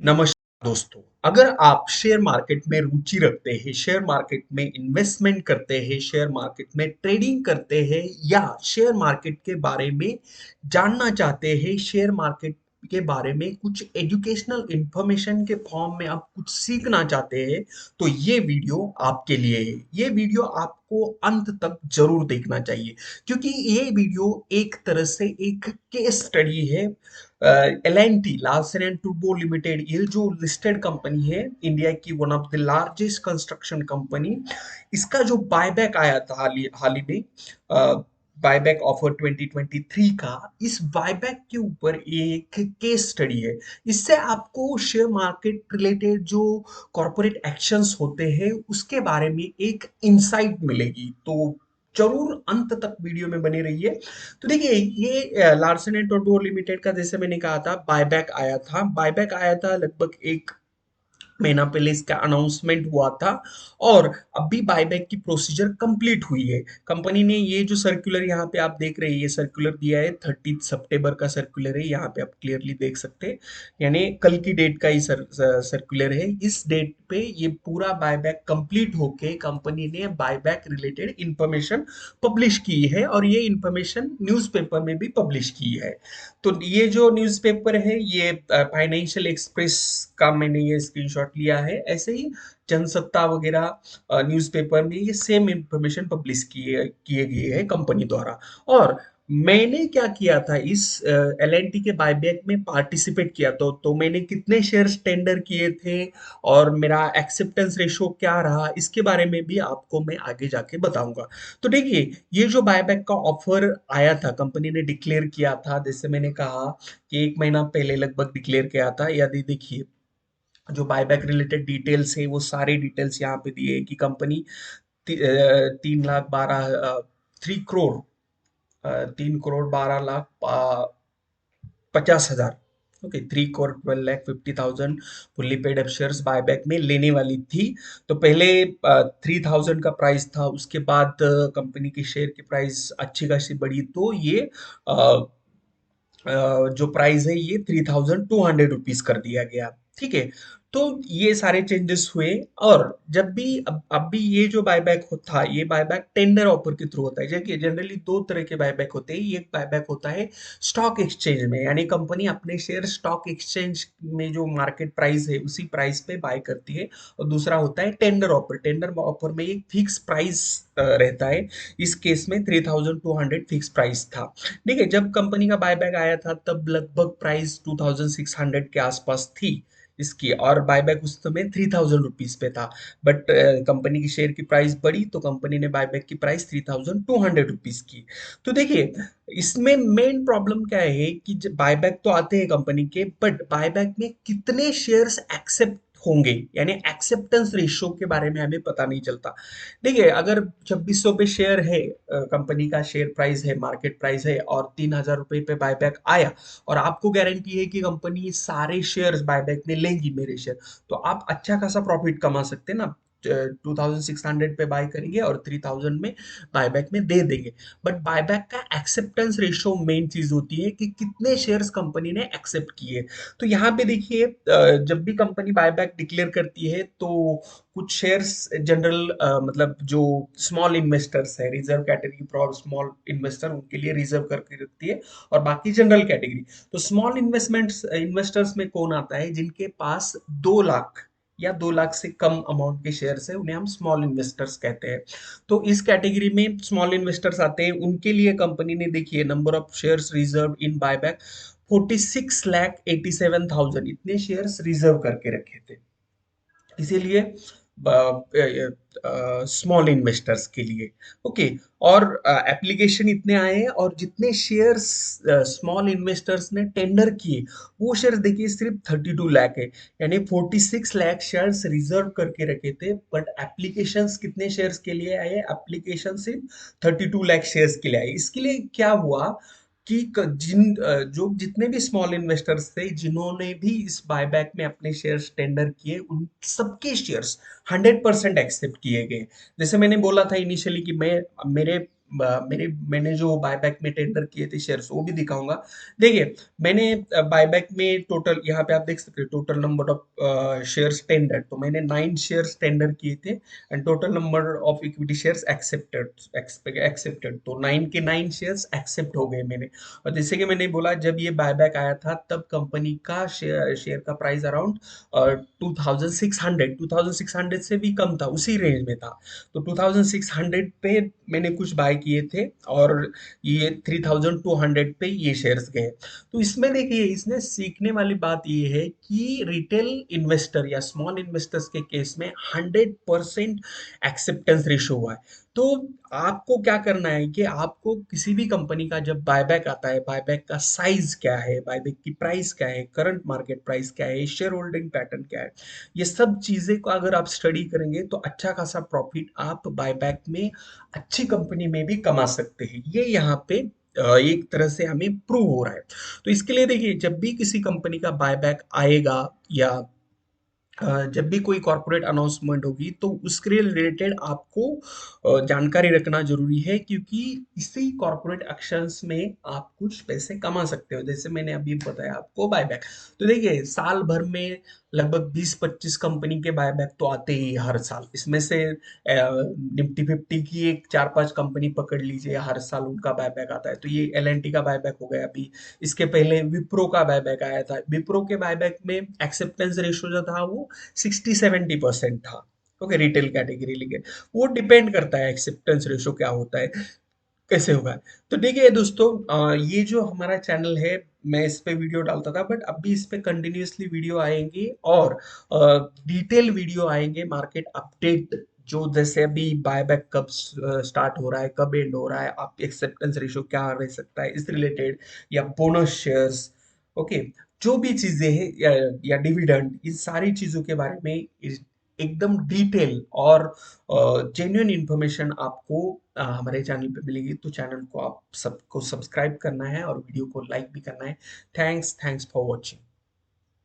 नमस्कार दोस्तों। अगर आप शेयर मार्केट में रुचि रखते हैं, शेयर मार्केट में इन्वेस्टमेंट करते हैं, शेयर मार्केट में ट्रेडिंग करते हैं या शेयर मार्केट के बारे में जानना चाहते हैं, शेयर मार्केट के बारे में कुछ एजुकेशनल इंफॉर्मेशन के फॉर्म में आप कुछ सीखना चाहते हैं, तो ये वीडियो आपके लिए है। ये वीडियो आपको अंत तक जरूर देखना चाहिए क्योंकि ये वीडियो एक तरह से एक केस स्टडी है। L&T Larsen and Toubro limited, ये जो लिस्टेड कंपनी है इंडिया की, one of the largest construction company, इसका जो बायबैक आया था हाल ही में, बायबैक ऑफर 2023 का, इस बायबैक के ऊपर एक केस स्टडी है। इससे आपको शेयर मार्केट रिलेटेड जो कॉर्पोरेट एक्शंस होते हैं उसके बारे में एक इंसाइट मिलेगी। तो जरूर अंत तक वीडियो में बने रहिए। तो देखिए, ये लार्सन एंड टोब्रो लिमिटेड का, जैसे मैंने कहा था, बायबैक आया था लगभग एक महीना पहले इसका अनाउंसमेंट हुआ था और अभी बायबैक की प्रोसीजर कंप्लीट हुई है। कंपनी ने ये जो सर्कुलर यहाँ पे आप देख रहे हैं, ये सर्कुलर दिया है, 30 सितंबर का सर्कुलर है, यहाँ पे आप क्लियरली देख सकते हैं, यानी कल की डेट का ही सर्कुलर है। इस डेट पे ये पूरा बायबैक कंप्लीट होके कंपनी ने बायबैक रिलेटेड इंफॉर्मेशन पब्लिश की है और ये इंफॉर्मेशन न्यूज़पेपर में भी पब्लिश की है। तो ये जो न्यूज़पेपर है, ये फाइनेंशियल एक्सप्रेस का मैंने ये स्क्रीनशॉट लिया है। ऐसे ही जनसत्ता वगैरह न्यूज़पेपर में ये सेम इंफॉर्मेशन पब्लिश किए गए हैं कंपनी द्वारा। और मैंने क्या किया था, इस एल&टी के बायबैक में पार्टिसिपेट किया, तो मैंने कितने शेयर्स टेंडर किए थे और मेरा एक्सेप्टेंस रेशो क्या रहा, इसके बारे में भी आपको मैं आगे जाके बताऊंगा। तो देखिए, ये जो बायबैक का ऑफर आया था, कंपनी ने डिक्लेयर किया था, जैसे मैंने कहा कि एक महीना पहले लगभग डिक्लेयर किया था। यदि देखिए, जो बायबैक रिलेटेड डिटेल्स है वो सारे डिटेल्स यहाँ पे दिए है कि कंपनी 3 करोड़ 3 करोड़ 12 लाख 50 हजार, okay, 3 crore 12 lakh 50,000 fully paid up shares buyback में लेने वाली थी। तो पहले 3,000 का प्राइस था, उसके बाद कंपनी की शेयर की प्राइस अच्छी खासी बढ़ी, तो ये जो प्राइस है ये 3,200 रुपीज कर दिया गया। ठीक है, तो ये सारे चेंजेस हुए। और जब भी अब भी ये जो बायबैक था, ये बायबैक टेंडर ऑफर के थ्रू होता है। देखिए, जनरली दो तरह के बायबैक होते हैं। एक बायबैक होता है स्टॉक एक्सचेंज में, यानी कंपनी अपने शेयर स्टॉक एक्सचेंज में जो मार्केट प्राइस है उसी प्राइस पे बाय करती है। और दूसरा होता है टेंडर ऑफर। टेंडर ऑफर में एक फिक्स प्राइस रहता है। इस केस में 3,200 फिक्स प्राइस था। देखिए, जब कंपनी का बायबैक आया था तब लगभग प्राइस 2,600 के आसपास थी इसकी, और बायबैक उस समय 3,000 रुपीज पे था। बट कंपनी की शेयर की प्राइस बढ़ी तो कंपनी ने बायबैक की प्राइस 3,200 रुपीज की। तो देखिए, इसमें मेन प्रॉब्लम क्या है कि जब बायबैक तो आते हैं कंपनी के, बट बायबैक में कितने शेयर्स एक्सेप्ट होंगे, यानी एक्सेप्टेंस रेशियो के बारे में हमें पता नहीं चलता। देखिए, अगर 2,600 पे शेयर है, कंपनी का शेयर प्राइस है, मार्केट प्राइस है, और 3,000 रुपए पे बायबैक आया, और आपको गारंटी है कि कंपनी सारे शेयर्स बायबैक में लेंगी मेरे शेयर, तो आप अच्छा खासा प्रॉफिट कमा सकते हैं ना। 2,600 पे बाय करेंगे और 3,000 में बायबैक में दे देंगे। बट बायबैक का एक्सेप्टेंस रेशियो मेन चीज होती है कि कितने शेयर्स कंपनी ने एक्सेप्ट किए। तो यहाँ पे देखिए, जब भी कंपनी बायबैक डिक्लेयर करती है तो कुछ शेयर्स जनरल, मतलब जो स्मॉल इन्वेस्टर्स है, reserve category for small investor, उनके लिए रिजर्व करके रखती है, और बाकी जनरल कैटेगरी। तो स्मॉल इन्वेस्टर्स में कौन आता है, जिनके पास 2 लाख या 2 लाख से कम अमाउंट के शेयर्स है, उन्हें हम स्मॉल इन्वेस्टर्स कहते हैं। तो इस कैटेगरी में स्मॉल इन्वेस्टर्स आते हैं। उनके लिए कंपनी ने, देखिए, number of shares reserve in buyback 46,87,000 इतने शेयर्स रिजर्व करके रखे थे, इसीलिए स्मॉल इन्वेस्टर्स के लिए। ओके, और एप्लीकेशन इतने आए हैं, और जितने शेयर्स स्मॉल इन्वेस्टर्स ने टेंडर किए, वो शेयर्स देखिए सिर्फ 32 लाख है, यानी 46 लाख शेयर्स रिजर्व करके रखे थे। बट एप्लीकेशंस कितने शेयर्स के लिए आए, एप्लीकेशन सिर्फ 32 लाख शेयर्स के लिए आए। इसके लिए क्या हुआ कि जो जितने भी स्मॉल इन्वेस्टर्स थे, जिन्होंने भी इस बायबैक में अपने शेयर्स टेंडर किए, उन सबके शेयर्स 100% एक्सेप्ट किए गए। जैसे मैंने बोला था इनिशियली कि मैं मेरे मैंने जो बायबैक में टेंडर किए थे शेयर्स वो भी दिखाऊंगा। देखिए मैंने बायबैक में टोटल यहाँ पे आप देख सकते हो total number of shares tender, तो मैंने 9 शेयर्स टेंडर किए थे and total number of equity shares accepted, तो 9 के 9 शेयर्स एक्सेप्ट हो गए मैंने। और जैसे कि मैंने बोला जब ये बायबैक आया था तब कंपनी का शेयर का प्राइस अराउंड 2600 से भी कम था, उसी रेंज में था। तो 2600 पे मैंने कुछ बाय किए थे और ये 3200 पे ये शेयर्स गए। तो इसमें देखिए इसने सीखने वाली बात ये है कि रिटेल इन्वेस्टर या स्मॉल इन्वेस्टर्स के केस में 100% एक्सेप्टेंस रेशो हुआ है। तो आपको क्या करना है कि आपको किसी भी कंपनी का जब बायबैक आता है, बायबैक का साइज क्या है, बायबैक की प्राइस क्या है, करंट मार्केट प्राइस क्या है, शेयर होल्डिंग पैटर्न क्या है, ये सब चीजें को अगर आप स्टडी करेंगे तो अच्छा खासा प्रॉफिट आप बायबैक में अच्छी कंपनी में भी कमा सकते हैं। ये यहाँ पे एक तरह से हमें प्रूव हो रहा है। तो इसके लिए देखिए जब भी किसी कंपनी का बायबैक आएगा या जब भी कोई कॉर्पोरेट अनाउंसमेंट होगी तो उसके रिलेटेड आपको जानकारी रखना जरूरी है, क्योंकि इसी कॉर्पोरेट एक्शंस में आप कुछ पैसे कमा सकते हो। जैसे मैंने अभी बताया आपको बायबैक, तो देखिए साल भर में लगभग 20-25 कंपनी के बायबैक तो आते ही हर साल। इसमें से निफ्टी 50 की एक 4-5 कंपनी पकड़ लीजिए, हर साल उनका बायबैक आता है। तो ये एल का बायबैक हो गया अभी, इसके पहले विप्रो का बायबैक आया था। विप्रो के बायबैक में एक्सेप्टेंस रेशियो जो था वो 60-70% था। ओके, रिटेल कैटेगरी लेके वो डिपेंड करता है एक्सेप्टेंस रेशियो क्या होता है, कैसे होगा। तो देखिए दोस्तों, ये जो हमारा चैनल है मैं इस पे वीडियो डालता था, बट अभी इस पे कंटिन्यूअसली वीडियो आएंगे और डिटेल वीडियो आएंगे, मार्केट अपडेट जो जैसे अभी बायबैक कब स्टार्ट हो रहा है, कब एंड हो रहा है, आप एक्सेप्टेंस रेशियो क्या रह सकता है इस रिलेटेड, या बोनस शेयर्स, ओके, जो भी चीजें हैं या डिविडेंड, इन सारी चीजों के बारे में एकदम डिटेल और जेन्युइन इंफॉर्मेशन आपको हमारे चैनल पे मिलेगी। तो चैनल को आप सबको सब्सक्राइब करना है और वीडियो को लाइक भी करना है। Thanks for watching.